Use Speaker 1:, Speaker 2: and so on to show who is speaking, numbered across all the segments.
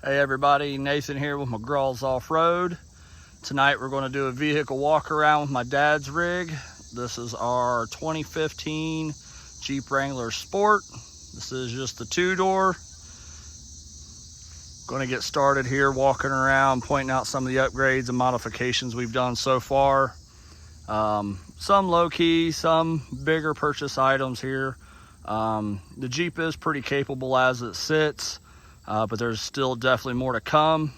Speaker 1: Hey everybody, Nathan here with McGraws Off-Road. Tonight we're going to do a vehicle walk around with my dad's rig. This is our 2015 Jeep Wrangler Sport. This is just the two-door. Going to get started here walking around, pointing out some of the upgrades and modifications we've done so far. Some low-key, some bigger purchase items here. The Jeep is pretty capable as it sits. But there's still definitely more to come.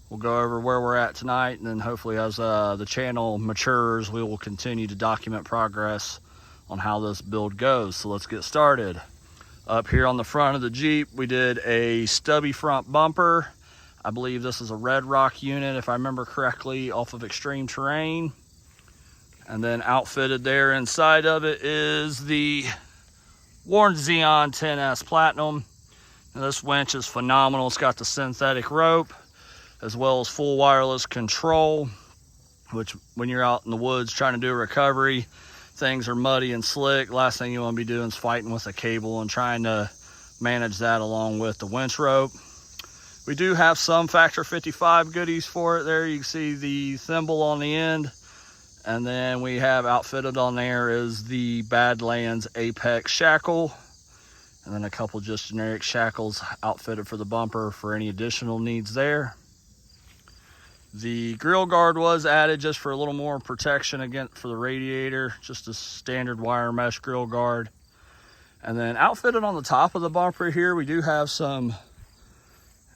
Speaker 1: We'll go over where we're at tonight, and then hopefully as the channel matures, we will continue to document progress on how this build goes. So let's get started. Up here on the front of the Jeep, we did a stubby front bumper. I believe this is a Red Rock unit, if I remember correctly, off of Extreme Terrain. And then outfitted there inside of it is the Warn Xeon 10S Platinum. Now, this winch is phenomenal. It's got the synthetic rope as well as full wireless control, which when you're out in the woods trying to do a recovery, things are muddy and slick. Last thing you want to be doing is fighting with a cable and trying to manage that along with the winch rope. We do have some Factor 55 goodies for it there. You can see the thimble on the end. And then we have outfitted on there is the Badlands Apex shackle. And then a couple just generic shackles outfitted for the bumper for any additional needs there. The grill guard was added just for a little more protection for the radiator, just a standard wire mesh grill guard. And then outfitted on the top of the bumper here, we do have some,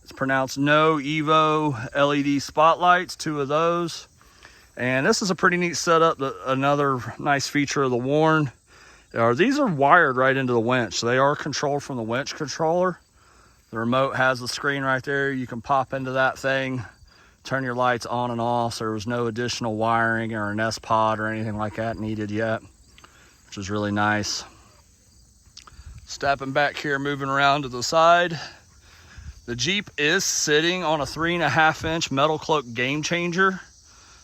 Speaker 1: it's pronounced No Evo LED spotlights, 2 of those. And this is a pretty neat setup, another nice feature of the Warn. These are wired right into the winch, so they are controlled from the winch controller. The remote has the screen right there. You can pop into that thing, turn your lights on and off, so there was no additional wiring or an S-Pod or anything like that needed yet, which is really nice. Stepping back here, moving around to the side. The Jeep is sitting on a 3.5-inch metal cloak game changer.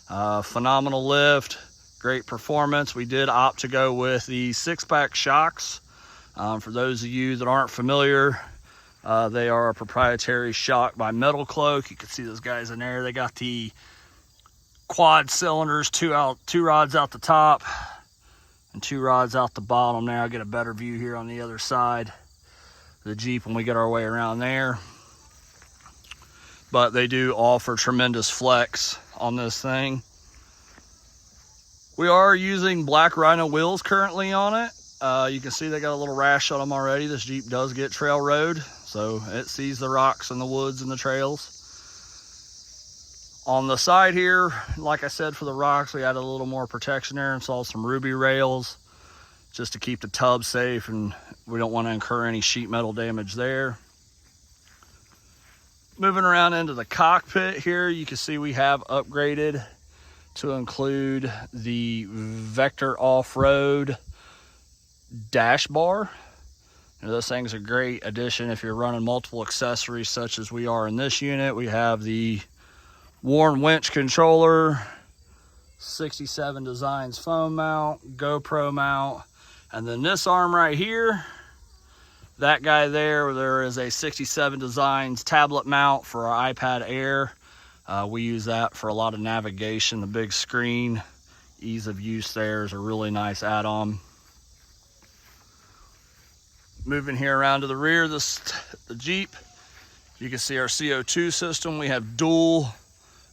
Speaker 1: Phenomenal lift. Great performance. We did opt to go with the 6-pack shocks. For those of you that aren't familiar, they are a proprietary shock by Metal Cloak. You can see those guys in there. They got the quad cylinders, two rods out the top and 2 rods out the bottom there. I'll get a better view here on the other side of the Jeep when we get our way around there. But they do offer tremendous flex on this thing. We are using black Rhino wheels currently on it. You can see they got a little rash on them already. This Jeep does get trail road, so it sees the rocks and the woods and the trails. On the side here, like I said, for the rocks, we added a little more protection there and saw some ruby rails just to keep the tub safe, and we don't want to incur any sheet metal damage there. Moving around into the cockpit here, you can see we have upgraded to include the Vector Off-Road dash bar. Those things are a great addition if you're running multiple accessories such as we are in this unit. We have the Warn winch controller, 67 Designs phone mount, GoPro mount, and then this arm right here, that guy there is a 67 Designs tablet mount for our iPad Air. We use that for a lot of navigation. The big screen, ease of use there is a really nice add-on. Moving here around to the rear of the Jeep, you can see our CO2 system. We have dual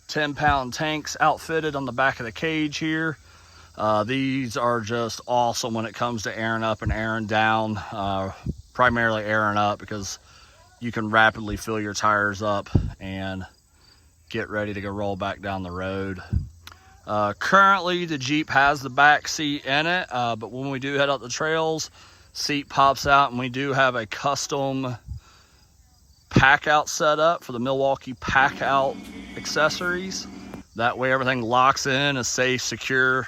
Speaker 1: 10-pound tanks outfitted on the back of the cage here. These are just awesome when it comes to airing up and airing down, primarily airing up because you can rapidly fill your tires up and get ready to go roll back down the road. Currently the Jeep has the back seat in it, but when we do head out the trails, seat pops out, and we do have a custom pack out set up for the Milwaukee pack out accessories. That way everything locks in, is safe, secure,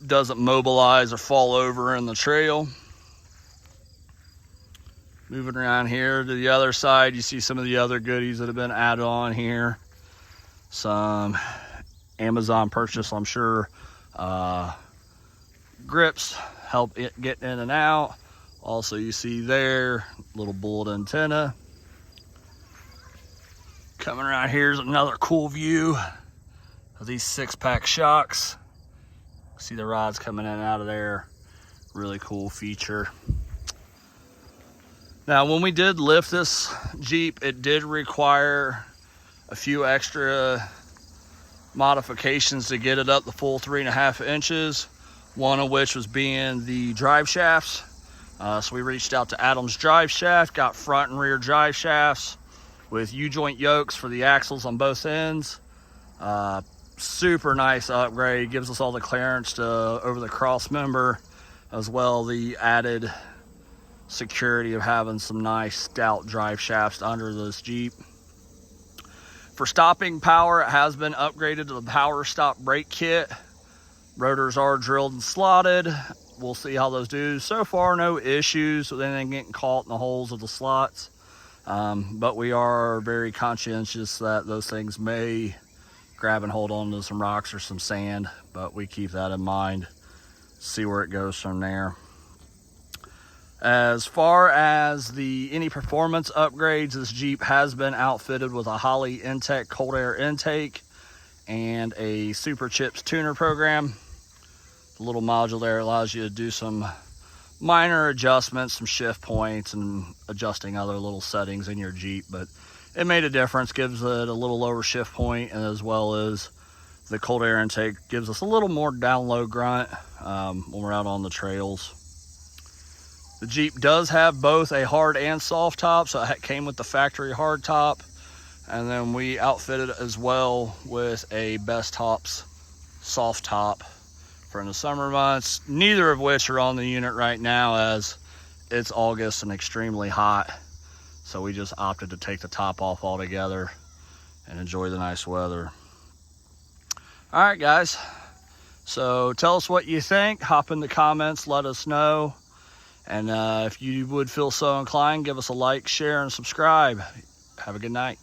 Speaker 1: doesn't mobilize or fall over in the trail. Moving around here to the other side, you see some of the other goodies that have been added on here. Some Amazon purchase, I'm sure. Grips help it get in and out. Also, you see there, little bullet antenna. Coming around here is another cool view of these 6-pack shocks. See the rods coming in and out of there. Really cool feature. Now, when we did lift this Jeep, it did require a few extra modifications to get it up the full 3.5 inches. One of which was being the drive shafts. So we reached out to Adam's Driveshaft, got front and rear drive shafts with U-joint yokes for the axles on both ends. Super nice upgrade, gives us all the clearance to over the cross member, as well the added security of having some nice stout drive shafts under this Jeep. For stopping power, it has been upgraded to the power stop brake kit. Rotors are drilled and slotted. We'll see how those do. So far, no issues with anything getting caught in the holes of the slots. But we are very conscientious that those things may grab and hold on to some rocks or some sand, but we keep that in mind, see where it goes from there. As far as any performance upgrades, this Jeep has been outfitted with a Holley Intech cold air intake and a Super Chips tuner program. The little module there allows you to do some minor adjustments, some shift points, and adjusting other little settings in your Jeep, but it made a difference. Gives it a little lower shift point, and as well as the cold air intake gives us a little more down low grunt when we're out on the trails. The Jeep does have both a hard and soft top, so it came with the factory hard top, and then we outfitted it as well with a Best Tops soft top for in the summer months, neither of which are on the unit right now as it's August and extremely hot. So we just opted to take the top off altogether and enjoy the nice weather. All right, guys. So tell us what you think. Hop in the comments, let us know. And if you would feel so inclined, give us a like, share, and subscribe. Have a good night.